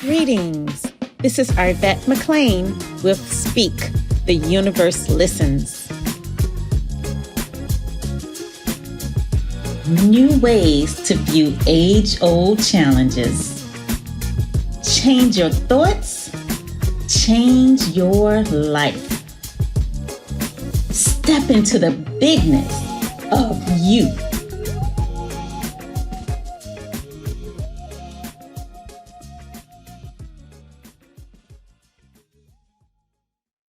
Greetings. This is Arvette McLean with Speak, the Universe Listens. New ways to view age-old challenges. Change your thoughts, change your life. Step into the bigness of you.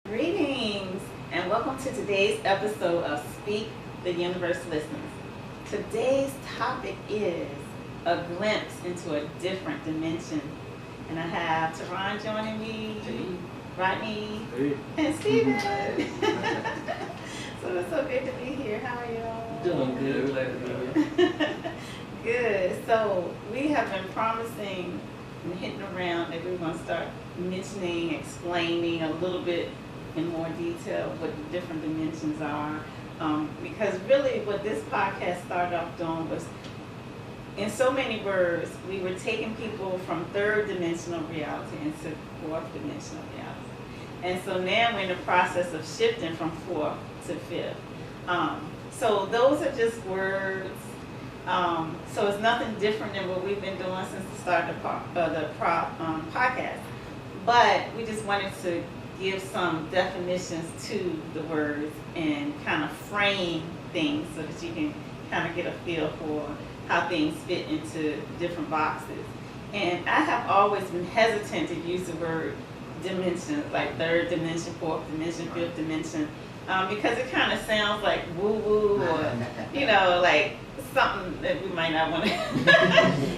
Greetings, and welcome to today's episode of Speak, the Universe Listens. Today's topic is a glimpse into a different dimension. And I have Teron joining me, Rodney, and Steven. So it's so good to be here. How are y'all? Doing good. Glad to be here. Good. So we have been promising and hitting around that we're going to start mentioning, explaining a little bit in more detail what the different dimensions are. Because really what this podcast started off doing was, in so many words, we were taking people from third dimensional reality into fourth dimensional reality. And so now we're in the process of shifting from fourth to fifth. So those are just words. So it's nothing different than what we've been doing since the start of the podcast. But we just wanted to give some definitions to the words and kind of frame things so that you can kind of get a feel for how things fit into different boxes. And I have always been hesitant to use the word dimension, like third dimension, fourth dimension, fifth dimension, because it kind of sounds like woo-woo or, like something that we might not want to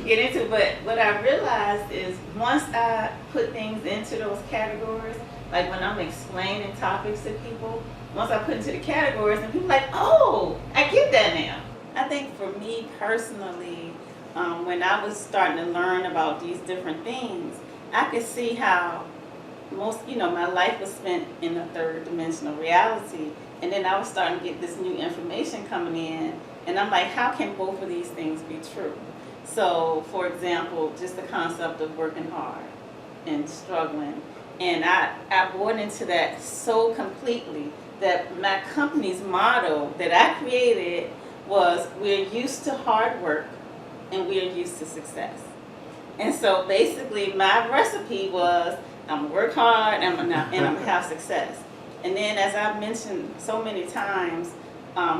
get into. But what I realized is once I put things into those categories, like when I'm explaining topics to people, once I put into the categories and people are like, oh, I get that now. I think for me personally, when I was starting to learn about these different things, I could see how my life was spent in a third dimensional reality. And then I was starting to get this new information coming in. And I'm like, how can both of these things be true? So, for example, just the concept of working hard and struggling. And I bought into that so completely that my company's motto that I created was, we're used to hard work and we're used to success. And so basically my recipe was, I'm gonna work hard and I'm gonna have success. And then, as I've mentioned so many times,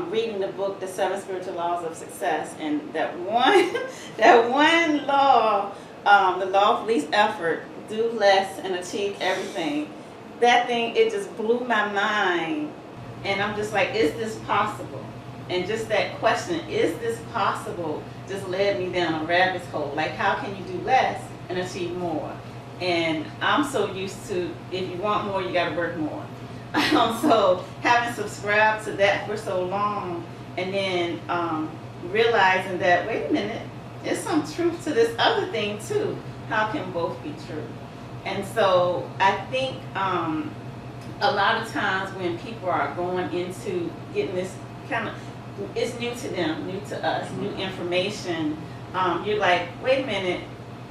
reading the book, The 7 Spiritual Laws of Success, and that one law, the law of least effort, do less and achieve everything. That thing, it just blew my mind. And I'm just like, is this possible? And just that question, is this possible, just led me down a rabbit's hole. Like, how can you do less and achieve more? And I'm so used to, if you want more, you got to work more. So having subscribed to that for so long, and then realizing that, wait a minute, there's some truth to this other thing too. How can both be true? And so I think a lot of times when people are going into getting this kind of, it's new to them, new to us, new information, you're like, wait a minute,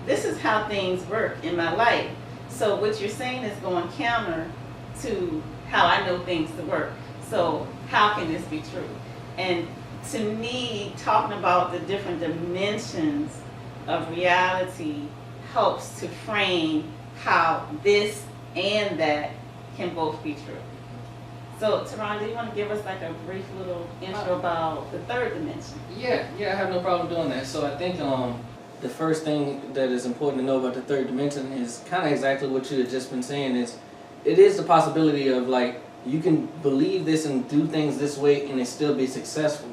this is how things work in my life. So what you're saying is going counter to how I know things to work. So how can this be true? And to me, talking about the different dimensions of reality helps to frame how this and that can both be true. So, Teron, do you want to give us like a brief little intro about the third dimension? Yeah, I have no problem doing that. So I think the first thing that is important to know about the third dimension is kind of exactly what you had just been saying. It is the possibility of, like, you can believe this and do things this way and it still be successful.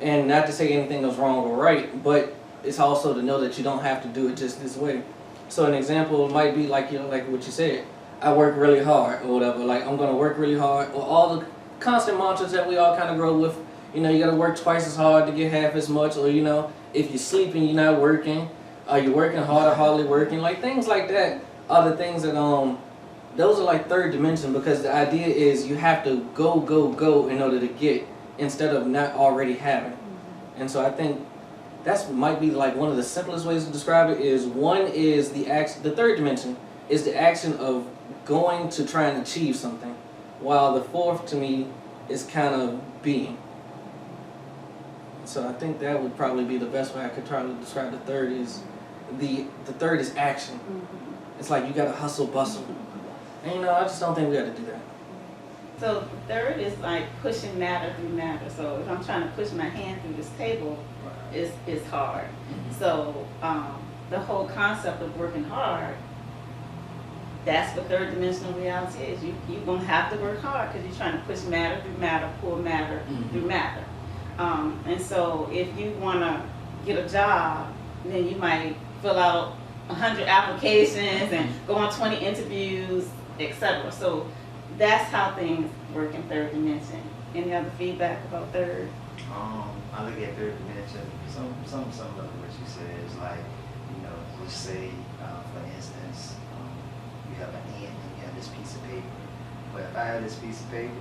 And not to say anything is wrong or right, but it's also to know that you don't have to do it just this way. So an example might be like, like what you said, I work really hard or whatever. Like, I'm going to work really hard, or all the constant mantras that we all kind of grow with. You know, you got to work twice as hard to get half as much, or, if you're sleeping, you're not working. You're working hard or hardly working. Like, things like that are the things that, those are like third dimension, because the idea is you have to go in order to get, instead of not already having. And so I think that's might be like one of the simplest ways to describe it. Is one is the action. The third dimension is the action of going to try and achieve something, while the fourth to me is kind of being. So I think that would probably be the best way I could try to describe the third is the third is action. Mm-hmm. It's like you gotta hustle bustle. And you know, I just don't think we gotta do that. So the third is like pushing matter through matter. So if I'm trying to push my hand through this table, it's hard. So the whole concept of working hard, that's what third dimensional reality is. You're going to have to work hard because you're trying to push matter through matter, pull matter through matter. And so if you want to get a job, then you might fill out 100 applications and go on 20 interviews, etc. So that's how things work in third dimension. Any other feedback about third? I look at third dimension, some of what you said is like, let's say, for instance, you have an ant and you have this piece of paper. But if I have this piece of paper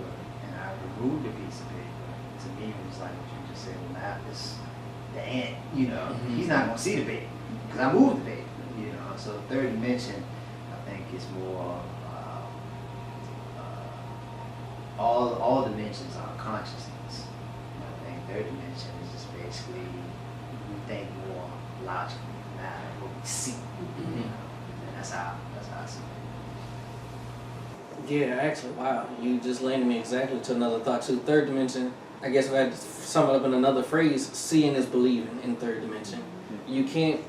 and I remove the piece of paper, to me it was like what you just said, well, now the ant, he's not gonna see the paper because I moved the paper. So third dimension, I think is more. All dimensions are consciousness. I think third dimension is just basically we think more logically, not what we see. And that's how I see it. Yeah, actually, wow. You just landed me exactly to another thought too. Third dimension, I guess if I had to sum it up in another phrase, seeing is believing in third dimension. You can't,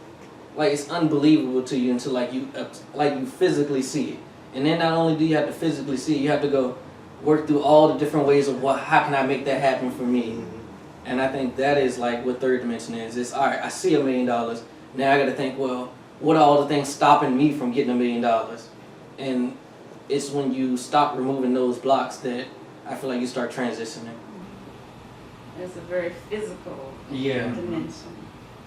like, it's unbelievable to you until you physically see it. And then not only do you have to physically see it, you have to go work through all the different ways of how can I make that happen for me. And I think that is like what third dimension is. It's, all right, I see $1 million. Now I got to think, well, what are all the things stopping me from getting $1 million? And it's when you stop removing those blocks that I feel like you start transitioning. It's a very physical dimension.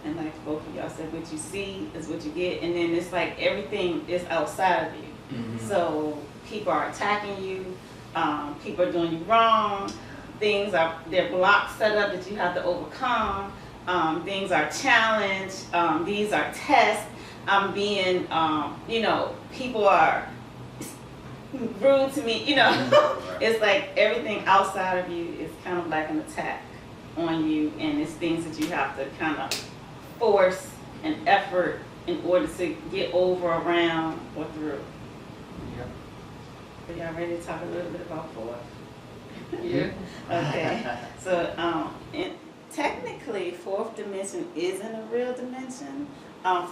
And like both of y'all said, what you see is what you get. And then it's like everything is outside of you. So people are attacking you. People are doing you wrong. There are blocks set up that you have to overcome. Things are challenged. These are tests. People are rude to me. It's like everything outside of you is kind of like an attack on you, and it's things that you have to kind of force and effort in order to get over, around, or through. Are y'all ready to talk a little bit about fourth? Yeah. Okay. So, technically, fourth dimension isn't a real dimension.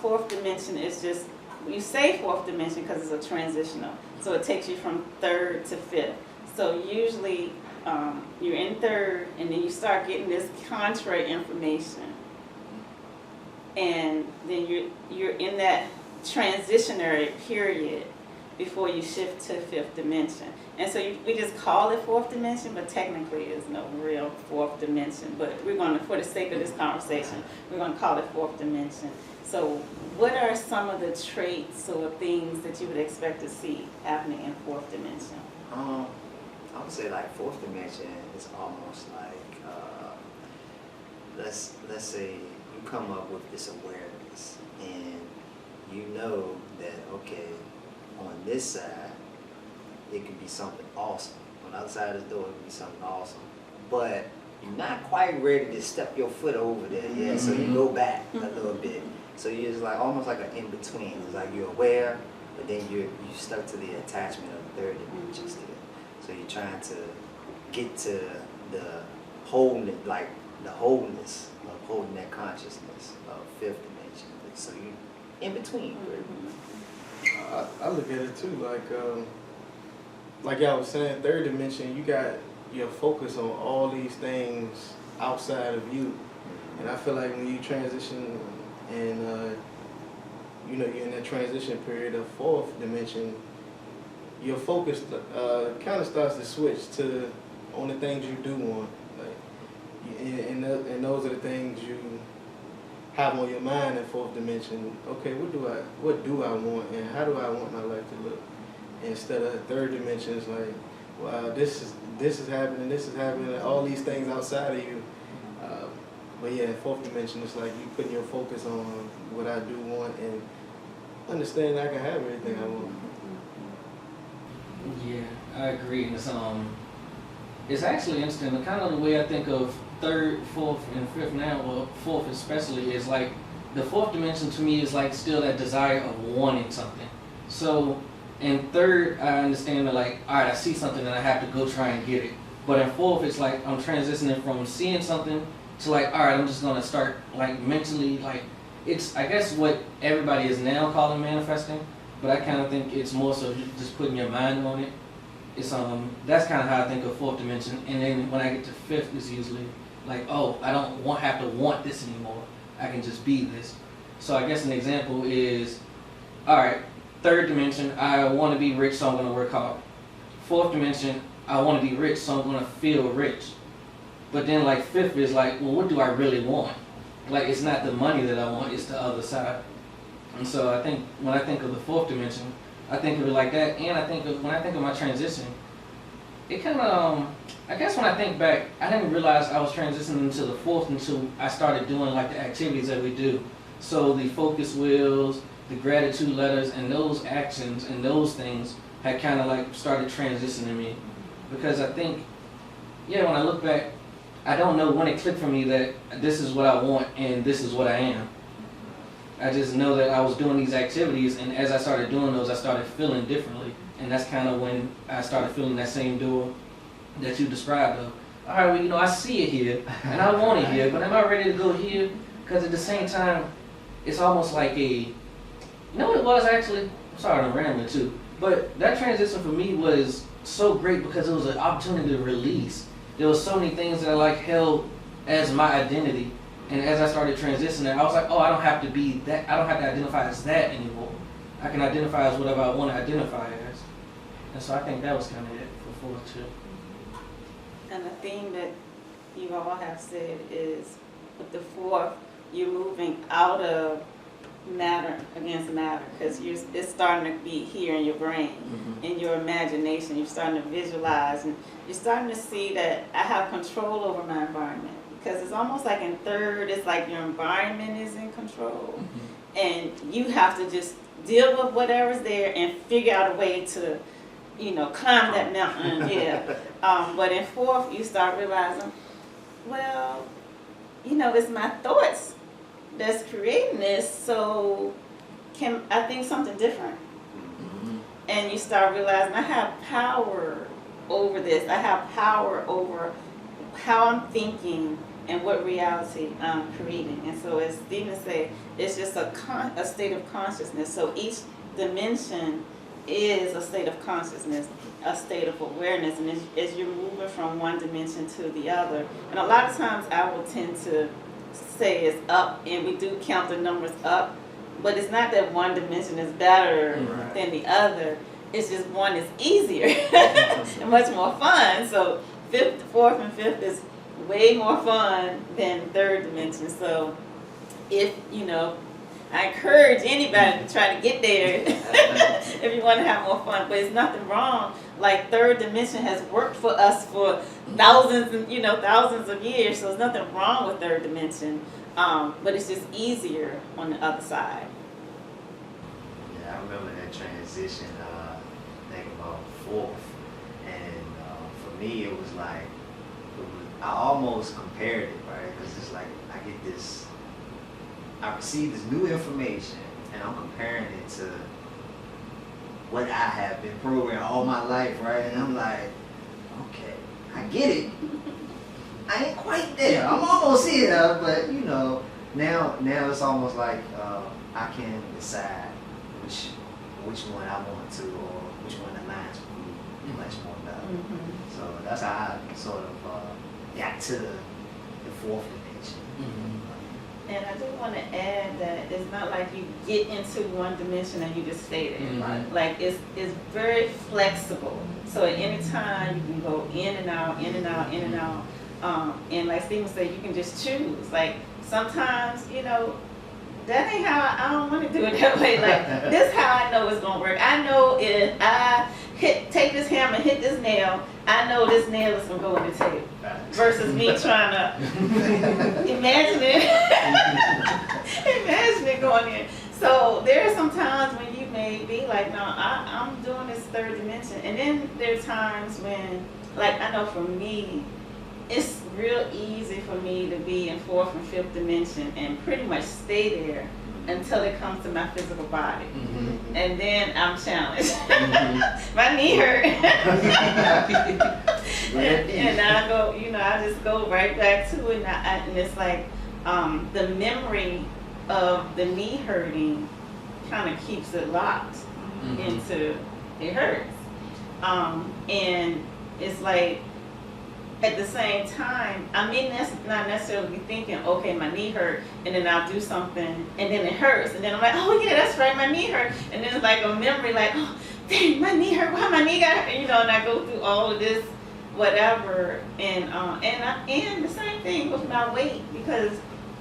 Fourth dimension is just, you say fourth dimension because it's a transitional. So it takes you from third to fifth. So usually, you're in third, and then you start getting this contrary information. And then you're in that transitionary period before you shift to fifth dimension. And so we just call it fourth dimension, but technically it's no real fourth dimension. But we're going to, for the sake of this conversation, we're going to call it fourth dimension. So what are some of the traits or things that you would expect to see happening in fourth dimension? I would say like fourth dimension is almost like, let's say you come up with this awareness and you know that, okay, on this side, it could be something awesome. On the other side of the door, it could be something awesome. But you're not quite ready to step your foot over there yet, so you go back a little bit. So you're just like almost like an in-between. It's like you're aware, but then you're stuck to the attachment of the third dimension still. So you're trying to get to the wholeness, like the wholeness of holding that consciousness of fifth dimension. So you in between. I look at it too, like y'all was saying, third dimension, you got your focus on all these things outside of you. And I feel like when you transition and, you're in that transition period of fourth dimension, your focus kind of starts to switch to on the things you do want. And those are the things you have on your mind in fourth dimension. Okay, what do I want, and how do I want my life to look? Instead of third dimension, it's like, wow, this is happening, all these things outside of you. But yeah, in fourth dimension, it's like you putting your focus on what I do want and understand I can have everything I want. Yeah, I agree. And it's actually interesting. The kind of the way I think of third, fourth, and fifth now, well, fourth especially, is like the fourth dimension to me is like still that desire of wanting something. So in third, I understand that like, all right, I see something and I have to go try and get it. But in fourth, it's like I'm transitioning from seeing something to like, all right, I'm just gonna start like mentally like it's I guess what everybody is now calling manifesting, but I kind of think it's more so just putting your mind on it. It's that's kind of how I think of fourth dimension. And then when I get to fifth, it's usually like, oh, I don't have to want this anymore. I can just be this. So I guess an example is, all right, third dimension, I want to be rich, so I'm going to work hard. Fourth dimension, I want to be rich, so I'm going to feel rich. But then like fifth is like, well, what do I really want? Like it's not the money that I want, it's the other side. And so I think when I think of the fourth dimension, I think of it like that. And I think of, when I think of my transition, it kind of, I guess when I think back, I didn't realize I was transitioning into the fourth until I started doing like the activities that we do. So the focus wheels, the gratitude letters, and those actions and those things had kind of like started transitioning me. Because I think, yeah, when I look back, I don't know when it clicked for me that this is what I want and this is what I am. I just know that I was doing these activities, and as I started doing those, I started feeling differently. And that's kind of when I started feeling that same dual that you described of, all right, well, you know, I see it here, and I want it here, but am I ready to go here? Because at the same time, it's almost like you know what it was actually? I'm sorry I'm rambling too, but that transition for me was so great because it was an opportunity to release. There was so many things that I like held as my identity. And as I started transitioning, I was like, oh, I don't have to be that, I don't have to identify as that anymore. I can identify as whatever I want to identify as. And so I think that was kind of it for fourth too. And the theme that you all have said is with the fourth, you're moving out of matter against matter, because it's starting to be here in your brain, in your imagination. You're starting to visualize, and you're starting to see that I have control over my environment. Because it's almost like in third, it's like your environment is in control, and you have to just deal with whatever's there and figure out a way to, you know, climb that mountain. Yeah. But in fourth, you start realizing, well, you know, it's my thoughts that's creating this, so can I think something different? And you start realizing I have power over this. I have power over how I'm thinking and what reality I'm creating. And so as Stephen said, it's just a state of consciousness. So each dimension is a state of consciousness, a state of awareness. And as you're moving from one dimension to the other, and a lot of times I will tend to say it's up, and we do count the numbers up, but it's not that one dimension is better than the other. It's just one is easier and much more fun. So fifth, fourth, and fifth is way more fun than third dimension. So if, you know, I encourage anybody to try to get there if you want to have more fun. But it's nothing wrong. Like third dimension has worked for us for thousands of years. So there's nothing wrong with third dimension. But it's just easier on the other side. Yeah, I remember that transition, thinking about fourth. And for me, it was like, I almost compared it, right? Because it's like, I received this new information, and I'm comparing it to what I have been programmed all my life, right? And I'm like, okay, I get it. I ain't quite there. I'm almost here, but you know, now it's almost like I can decide which one I want to, or which one aligns with me much more better. So that's how I sort of got to the fourth dimension. And I do want to add that it's not like you get into one dimension and you just stay there. Right? Like it's very flexible. So at any time you can go in and out, in and out, in and out. And like Stephen said, you can just choose. Like sometimes, you know, that ain't how I don't want to do it that way. Like this is how I know it's gonna work. I know if I take this hammer, hit this nail. I know this nail is gonna go in the table. Versus me trying to imagine it going in. So there are some times when you may be like, no, I'm doing this third dimension. And then there are times when, like, I know for me, it's real easy for me to be in fourth and fifth dimension and pretty much stay there until it comes to my physical body. Mm-hmm. And then I'm challenged. Mm-hmm. My knee hurt. and I go, I just go right back to it. And it's like the memory of the knee hurting kind of keeps it locked into it hurts. And it's like, at the same time, I mean, that's not necessarily thinking, okay, my knee hurt, and then I'll do something, and then it hurts, and then I'm like, oh yeah, that's right, my knee hurt, and then it's like a memory, like, oh, dang, my knee hurt, why my knee got hurt, and I go through all of this, whatever, and the same thing with my weight, because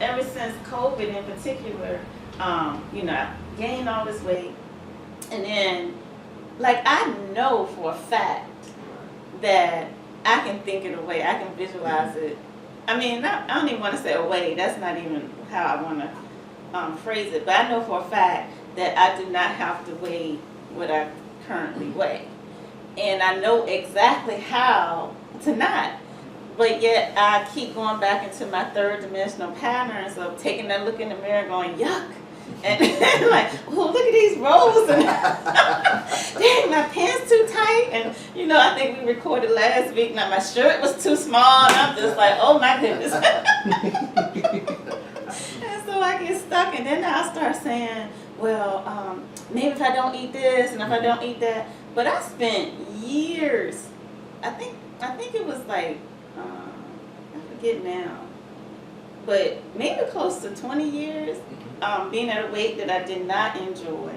ever since COVID in particular, I gained all this weight, and then, like, I know for a fact that I can think it away. I can visualize it. I mean, I don't even want to say away. That's not even how I want to phrase it. But I know for a fact that I do not have to weigh what I currently weigh. And I know exactly how to not. But yet I keep going back into my third dimensional patterns of taking that look in the mirror and going, yuck. And like, oh, look at these rolls, and dang, my pants too tight, and I think we recorded last week. Now my shirt was too small, and I'm just like, oh my goodness. And so I get stuck, and then I start saying, well, maybe if I don't eat this, and if I don't eat that. But I spent years. I think it was like I forget now, but maybe close to 20 years. Being at a weight that I did not enjoy.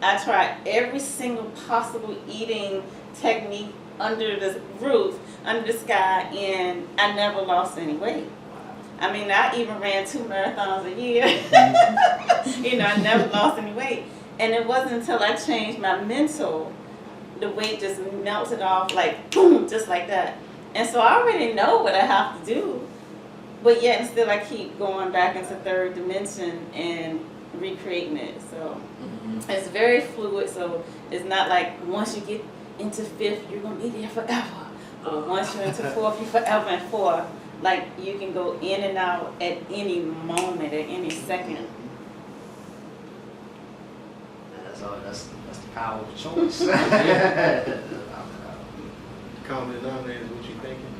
I tried every single possible eating technique under the roof, under the sky, and I never lost any weight. I mean, I even ran 2 marathons a year. I never lost any weight. And it wasn't until I changed my mental, the weight just melted off like boom, just like that. And so I already know what I have to do. But yet and still I keep going back into third dimension and recreating it. So it's very fluid. So it's not like once you get into fifth, you're going to be there forever. Or once you're into fourth, you're forever in fourth. Like you can go in and out at any moment, at any second. That's the power of choice. Common denominator is what you're thinking.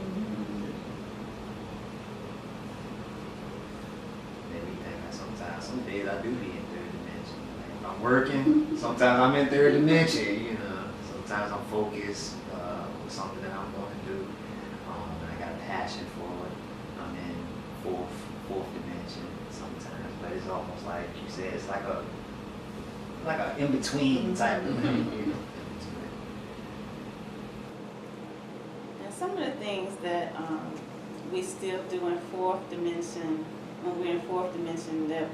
Some days I do be in third dimension. Like if I'm working, sometimes I'm in third dimension, Sometimes I'm focused with something that I'm going to do. And I got a passion for it. I'm in fourth dimension sometimes. But it's almost like you said, it's like a in-between type of thing, And some of the things that we still do in fourth dimension, when we're in fourth dimension, that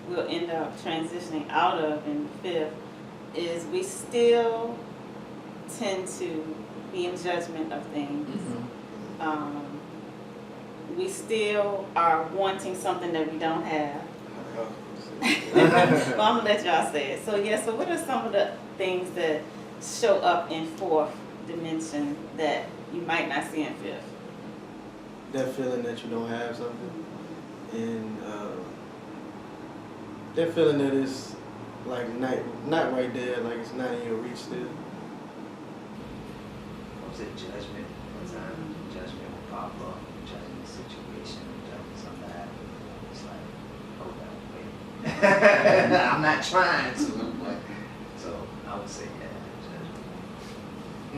we'll end up transitioning out of in fifth, is we still tend to be in judgment of things. We still are wanting something that we don't have. Well, I'm gonna let y'all say it. So what are some of the things that show up in fourth dimension that you might not see in fifth? That feeling that you don't have something. And that feeling that is like not right there, like it's not in your reach still. What was it, judgment? One time judgment will pop up, judging the situation, judging something that happened. It's like, hold on, wait. I'm not trying to, but so I would say judgment.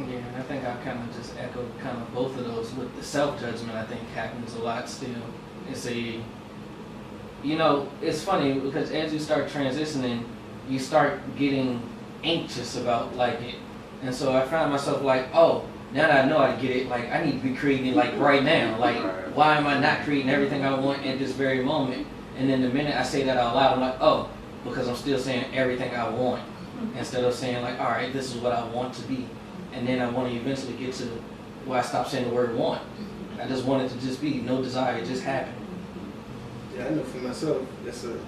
Yeah, and I think I kind of just echoed kind of both of those. With the self-judgment, I think happens a lot still. It's it's funny because as you start transitioning, you start getting anxious about like it. And so I found myself like, oh, now that I know how to get it, like I need to be creating it like right now. Like, why am I not creating everything I want at this very moment? And then the minute I say that out loud, I'm like, oh, because I'm still saying everything I want. instead of saying like, all right, this is what I want to be, and then I want to eventually get to where I stop saying the word want. I just want it to just be no desire, it just happen. Yeah, I know for myself, it's a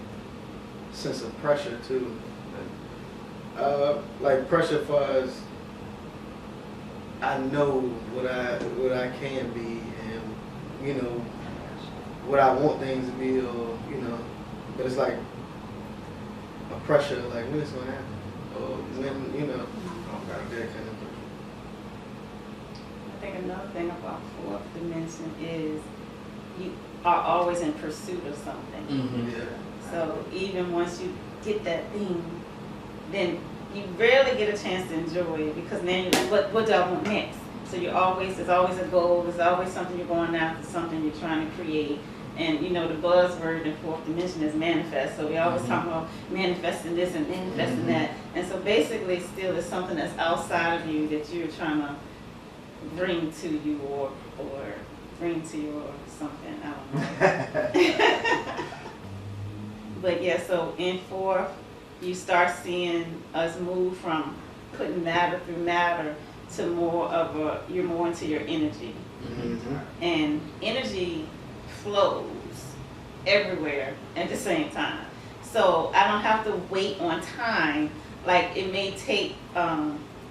sense of pressure too. Like pressure for us. I know what I can be, and you know what I want things to be, or you know, but it's like a pressure, like when it's gonna happen, or when you know, that kind of pressure. I think another thing about fourth dimension is you are always in pursuit of something. Mm-hmm. Yeah. So even once you get that thing, then you rarely get a chance to enjoy it, because then you're like, what do I want next? So there's always a goal, there's always something you're going after, something you're trying to create. And you know, the buzzword in fourth dimension is manifest. So we always talk about manifesting this and manifesting that. And so basically still it's something that's outside of you that you're trying to bring to you or bring to you or something. I don't know. But yeah, so in fourth, you start seeing us move from putting matter through matter to you're more into your energy. Mm-hmm. And energy flows everywhere at the same time. So I don't have to wait on time. Like it may take,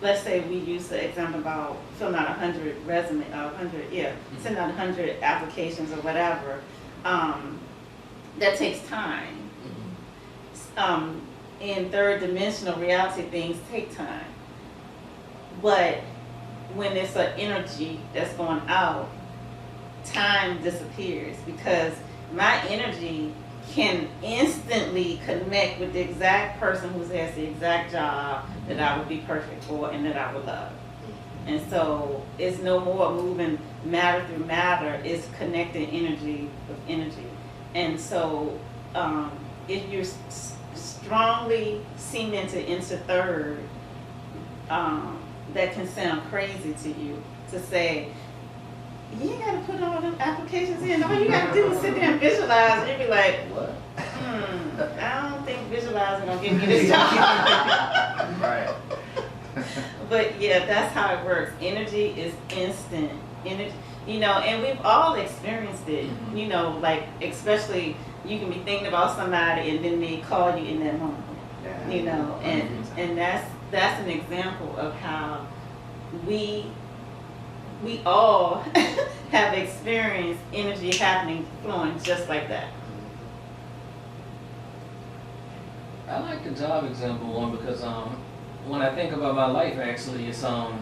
let's say we use the example about filling out 100 resume, send out 100 applications or whatever. That takes time. In third dimensional reality, things take time. But when it's an energy that's going out, time disappears, because my energy can instantly connect with the exact person who has the exact job that I would be perfect for and that I would love. And so it's no more moving matter through matter, it's connecting energy with energy. And so if you're strongly cemented into third, that can sound crazy to you to say, you ain't gotta put all them applications in. All you gotta do is sit there and visualize. And you'd be like, What? I don't think visualizing gonna give me this job. Right. But yeah, that's how it works. Energy is instant. Energy, you know, and we've all experienced it. Mhm. You know, like especially you can be thinking about somebody and then they call you in that moment. You know, and that's an example of how we all have experienced energy happening, flowing just like that. I like the job example one because when I think about my life, actually, it's I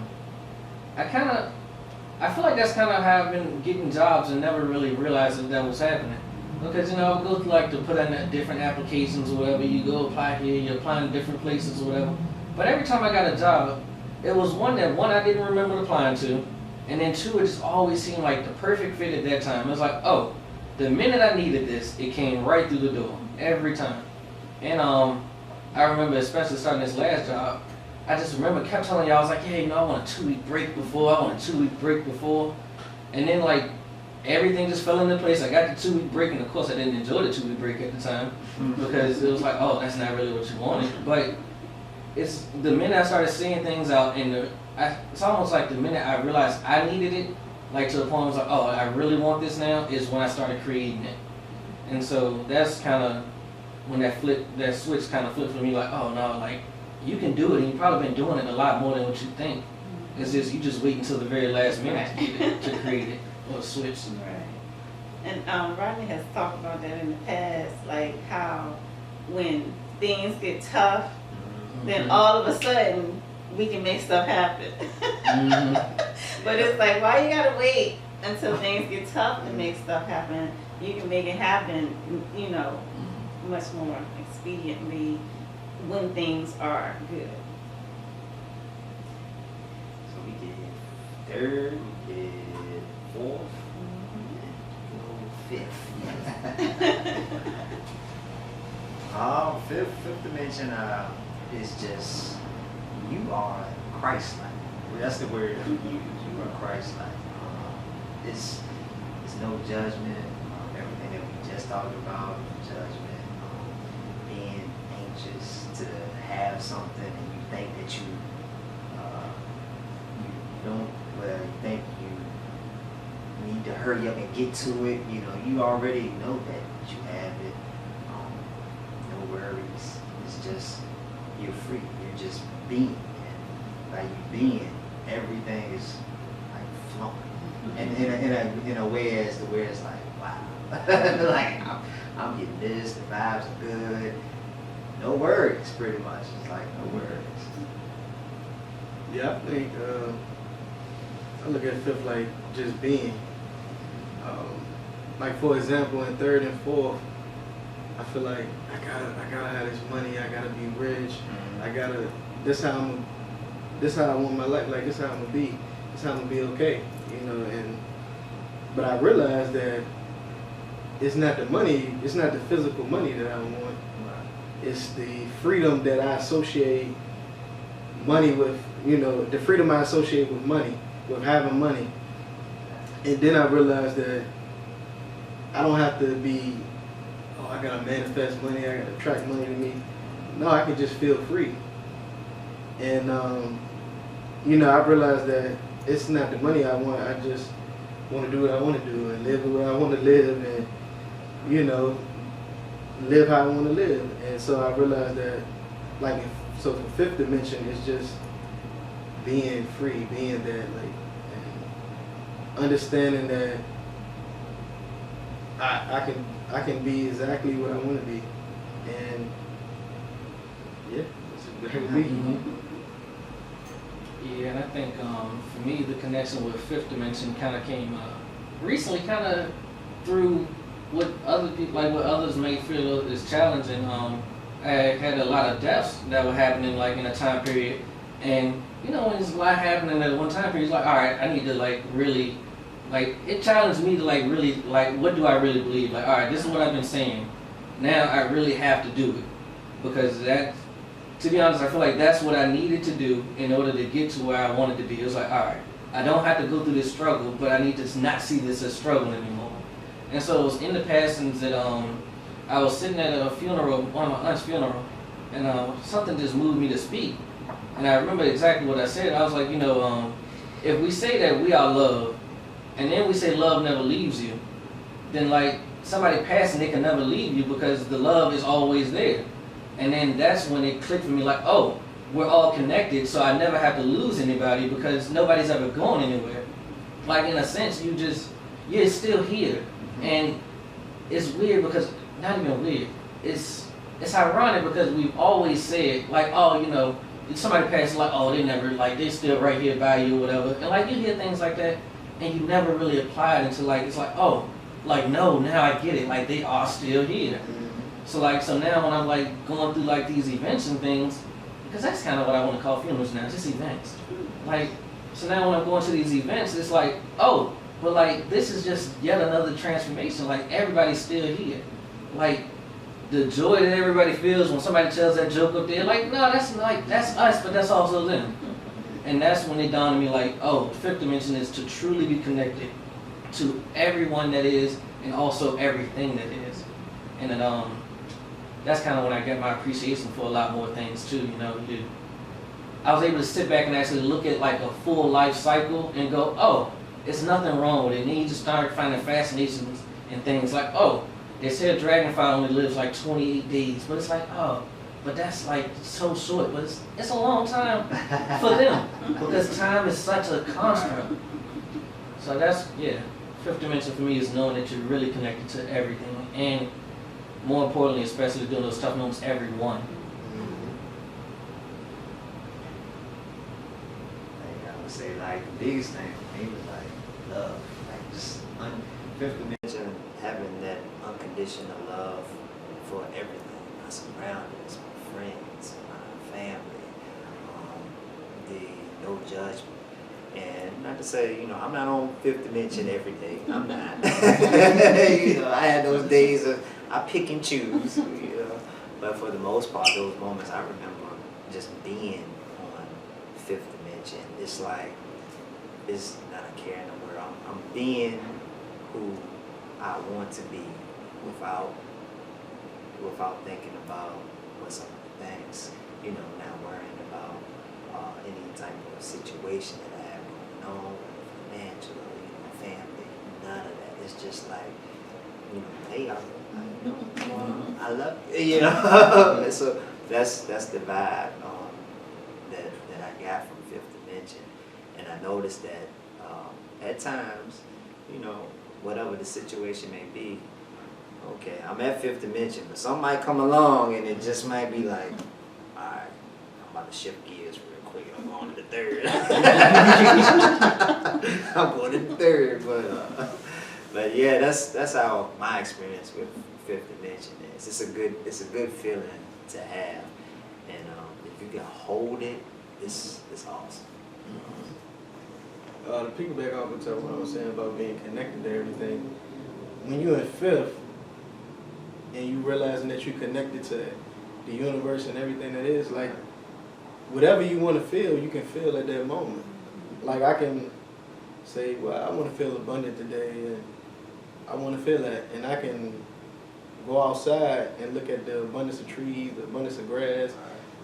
feel like that's kind of how I've been getting jobs and never really realized that was happening. Because I would go through like to put in different applications or whatever. You go apply here, you're applying to different places or whatever. But every time I got a job, it was one I didn't remember applying to, and then two, it just always seemed like the perfect fit at that time. It was like, oh, the minute I needed this, it came right through the door every time. And I remember, especially starting this last job, I just remember kept telling y'all, I was like, yeah, I want a 2-week break before, and then like everything just fell into place. I got the 2-week break, and of course I didn't enjoy the 2-week break at the time because it was like, oh, that's not really what you wanted. But it's the minute I started seeing things out, and it's almost like the minute I realized I needed it, like to the point I was like, oh, I really want this now, is when I started creating it. And so that's kind of when that switch kind of flipped for me, like, oh no, like you can do it, and you've probably been doing it a lot more than what you think. It's just you just wait until the very last minute to get it, to create it or switch. Right. And Rodney has talked about that in the past, like how when things get tough, then all of a sudden we can make stuff happen. But it's like, why you gotta wait until things get tough to make stuff happen? You can make it happen, you know, much more expediently when things are good. So we did third, we did fourth, and fifth. Fifth dimension is just, you are Christ-like. That's the word that we use. You are Christ-like. It's no judgment. Everything that we just talked about, judgment, being just to have something and you think that you don't, well, you think you need to hurry up and get to it. You know, you already know that you have it. No worries. It's just, you're free. You're just being. And by you being, everything is like flowing. And in a way as to where it's like, wow. Like, I'm getting this, the vibes are good. No worries, pretty much. It's like, no worries. Yeah, I think I look at fifth like just being. Like for example, in third and fourth, I feel like I gotta have this money. I gotta be rich. I gotta. This how I want my life. Like this how I'm gonna be. This how I'm gonna be okay. You know. But I realized that it's not the money. It's not the physical money that I want. It's the freedom that I associate money with. You know, the freedom I associate with money, with having money. And then I realized that I don't have to be, oh, I gotta manifest money, I gotta attract money to me. No, I can just feel free. And, you know, I realized that it's not the money I want, I just want to do what I want to do and live the way I want to live and, you know, live how I want to live. And so I realized that, like, so the fifth dimension is just being free, being that, like, and understanding that I can be exactly what I want to be, and yeah, that's exactly me. Yeah, and I think for me the connection with fifth dimension kind of came recently, kind of through what other people, like what others may feel is challenging. I had a lot of deaths that were happening like in a time period, and you know when there's a lot happening at one time period, it's like, all right, I need to like really, like it challenged me to like really, like what do I really believe? Like, all right, this is what I've been saying. Now I really have to do it, because that, to be honest, I feel like that's what I needed to do in order to get to where I wanted to be. It was like, all right, I don't have to go through this struggle, but I need to not see this as struggle anymore. And so it was in the passings that I was sitting at a funeral, one of my aunt's funeral, and something just moved me to speak. And I remember exactly what I said. I was like, you know, if we say that we are love, and then we say love never leaves you, then like somebody passing, they can never leave you because the love is always there. And then that's when it clicked for me, like, oh, we're all connected, so I never have to lose anybody because nobody's ever going anywhere. Like in a sense, you're still here. And it's weird because, not even weird, it's ironic because we've always said, like, oh, you know, if somebody passes, like, oh, they never, like, they're still right here by you or whatever. And like you hear things like that, and you never really apply it until like, it's like, oh, like, no, now I get it, like, they are still here. So like, so now when I'm like going through like these events and things, because that's kind of what I want to call funerals now, just events. Like, so now when I'm going to these events, it's like, oh, but like this is just yet another transformation. Like everybody's still here. Like the joy that everybody feels when somebody tells that joke up there, like, no, that's us, but that's also them. And that's when it dawned on me, like, oh, the fifth dimension is to truly be connected to everyone that is, and also everything that is. And then that's kind of when I get my appreciation for a lot more things too. You know, I was able to sit back and actually look at like a full life cycle and go, oh, it's nothing wrong with it. And then you just start finding fascinations in things like, oh, they said dragonfly only lives like 28 days, but it's like, oh, but that's like so short, but it's a long time for them because time is such a construct. So that's, yeah, fifth dimension for me is knowing that you're really connected to everything, and more importantly, especially during those tough moments, everyone. Like I would say, like the biggest thing for me was like love, like just fifth dimension, having that unconditional love for everything, my surroundings, my friends, my family, the no judgment. And not to say, you know, I'm not on fifth dimension every day. I'm not. You know, I had those days of I pick and choose, you know. But for the most part, those moments I remember just being on fifth dimension. It's like, it's not a care nowhere. I'm being who I want to be without thinking about what things, you know, not worrying about any type of situation that I have going on, financial, you know, family, none of that. It's just like, you know, hey, I love you, you know. And so that's the vibe that I got from Fifth Dimension, and I noticed that at times, you know, whatever the situation may be, okay, I'm at Fifth Dimension, but something might come along and it just might be like, all right, I'm about to shift gears real quick. I'm going to the third. I'm going to the third, but yeah, that's how my experience with Fifth Dimension is. It's a good feeling to have, and if you can hold it, it's awesome. To piggyback off of what I was saying about being connected to everything, when you're in fifth and you realizing that you're connected to the universe and everything that is, like, whatever you want to feel, you can feel at that moment. Like, I can say, well, I want to feel abundant today, and I want to feel that, and I can go outside and look at the abundance of trees, the abundance of grass,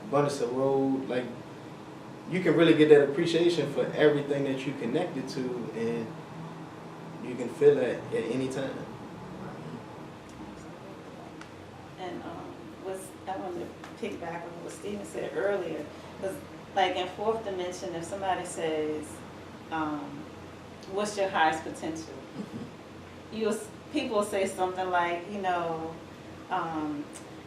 abundance of road. Like, you can really get that appreciation for everything that you connected to, and you can feel that at any time. And I want to piggyback on what Stephen said earlier, because like in Fourth Dimension, if somebody says, "What's your highest potential?" People say something like, you know,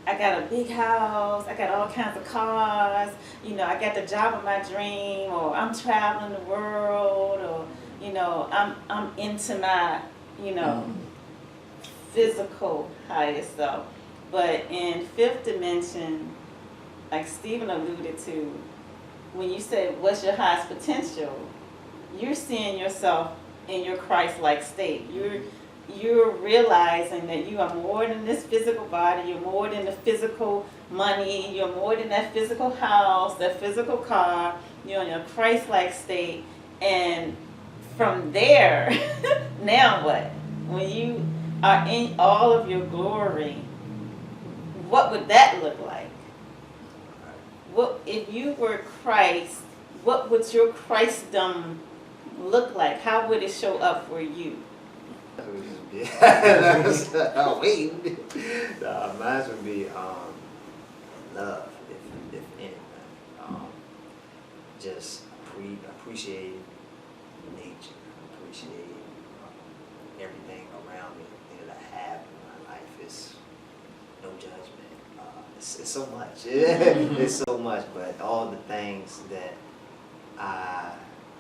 I got a big house, I got all kinds of cars, you know, I got the job of my dream, or I'm traveling the world, or, you know, I'm into my, you know, physical highest self. But in Fifth Dimension, like Stephen alluded to, when you say, what's your highest potential, you're seeing yourself in your Christ-like state. You're realizing that you are more than this physical body, you're more than the physical money, you're more than that physical house, that physical car, you're in your Christ-like state. And from there, now what? When you are in all of your glory, what would that look like? What if you were Christ, what would your Christdom look like? How would it show up for you? Oh wait, mine would be love, if anything. Just appreciate nature, appreciate everything around me, everything that I have in my life. It's no judgment. It's so much. It's so much, but all the things that I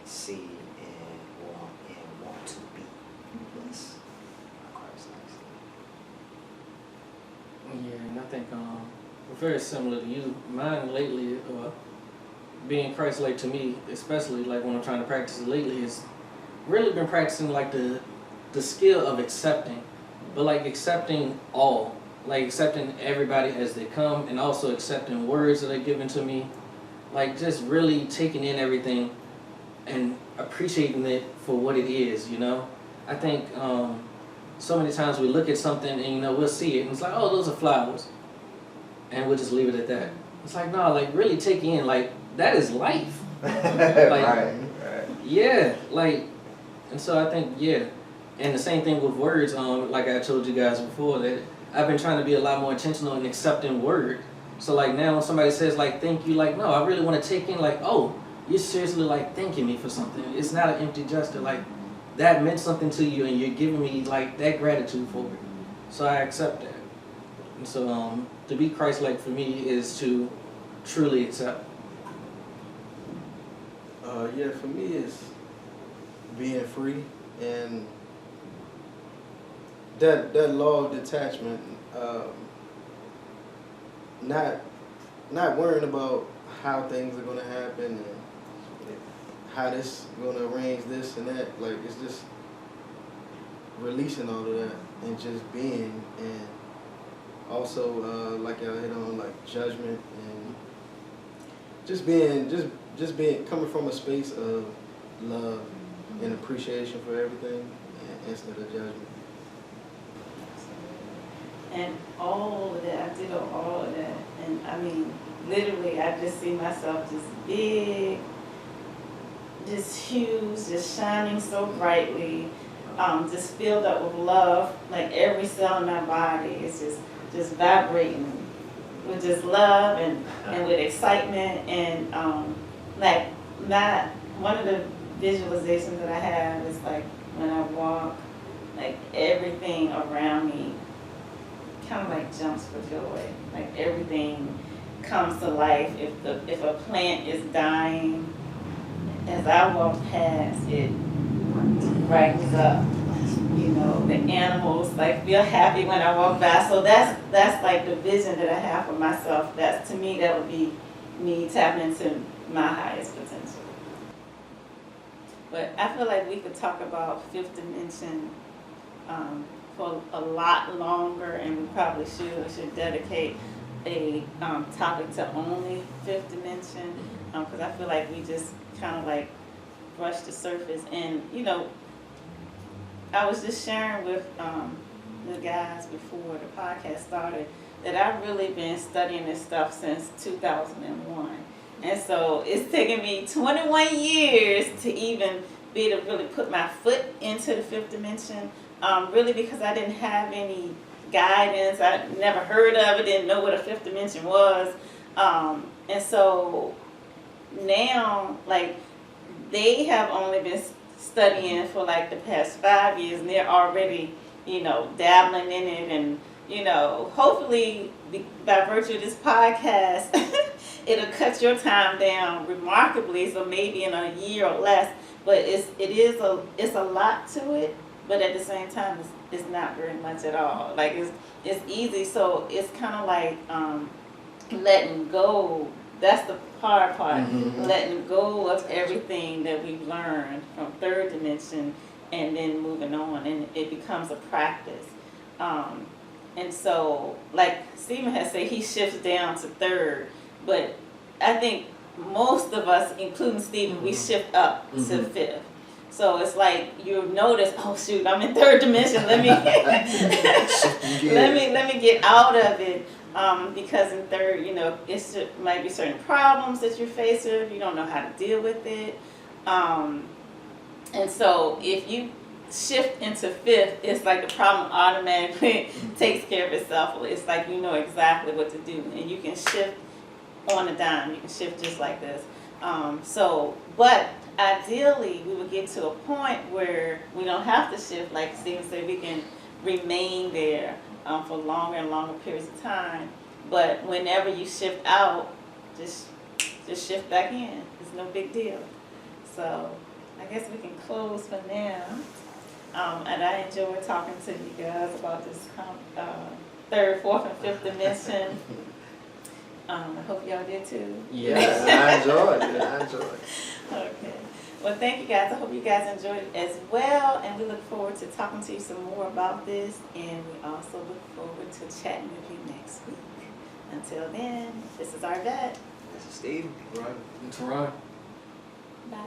see and want to be. Yes. Yeah, and I think very similar to you. Mine lately, being Christ-like to me, especially like when I'm trying to practice it lately, is really been practicing like the skill of accepting, but like accepting all, like accepting everybody as they come, and also accepting words that are given to me, like just really taking in everything and appreciating it for what it is, you know. I think so many times we look at something and, you know, we'll see it and it's like, oh, those are flowers, and we'll just leave it at that. It's like, no, like really take in, like, that is life. Like, right. Yeah, like, and so I think, yeah, and the same thing with words, like I told you guys before, that I've been trying to be a lot more intentional in accepting word. So like now when somebody says like, thank you, like, no, I really want to take in like, oh, you're seriously like thanking me for something. It's not an empty gesture, like, that meant something to you and you're giving me like that gratitude for it. So I accept that. And so to be Christ-like for me is to truly accept. Yeah, for me it's being free, and that law of detachment, not worrying about how things are gonna happen and how this gonna arrange this and that. Like, it's just releasing all of that and just being, and also like y'all hit on, like judgment, and just being coming from a space of love and appreciation for everything, and instead of judgment. And all of that, I did all of that. And I mean, literally, I just see myself just big, just huge, just shining so brightly, just filled up with love. Like every cell in my body is just vibrating with just love and with excitement and like not one of the visualizations that I have is like when I walk, like everything around me kind of like jumps for joy. Like everything comes to life. If a plant is dying, as I walk past, it brightens up. You know, the animals like feel happy when I walk by. So that's like the vision that I have for myself. That's, to me, that would be me tapping into my highest potential. But I feel like we could talk about fifth dimension for a lot longer, and we probably should dedicate a topic to only fifth dimension, because I feel like we just kind of like brush the surface. And you know, I was just sharing with the guys before the podcast started that I've really been studying this stuff since 2001. And so it's taken me 21 years to even be able to really put my foot into the fifth dimension, really because I didn't have any guidance. I never heard of it, didn't know what a fifth dimension was. And so now, like, they have only been studying for like the past 5 years, and they're already, you know, dabbling in it. And, you know, hopefully by virtue of this podcast, it'll cut your time down remarkably, so maybe in a year or less. But it's a lot to it, but at the same time, it's not very much at all. Like it's easy, so it's kind of like letting go. That's the hard part, letting go of everything that we've learned from third dimension, and then moving on, and it becomes a practice. And so, like Stephen has said, he shifts down to third, but I think most of us, including Stephen, we shift up to fifth. So it's like you notice, oh shoot, I'm in third dimension. Let me let me get out of it. Because in third, you know, might be certain problems that you're faced with. You don't know how to deal with it. And so if you shift into fifth, it's like the problem automatically takes care of itself. It's like you know exactly what to do, and you can shift on a dime. You can shift just like this. But ideally, we would get to a point where we don't have to shift. Like Stephen said, we can remain there for longer and longer periods of time. But whenever you shift out, just shift back in. It's no big deal. So I guess we can close for now. And I enjoyed talking to you guys about this third, fourth, and fifth dimension. I hope y'all did too. Yes, I enjoyed it. Okay. Well, thank you guys. I hope you guys enjoyed it as well. And we look forward to talking to you some more about this. And we also look forward to chatting with you next week. Until then, this is Arvette. This is Steve. Right. It's Ron. Bye.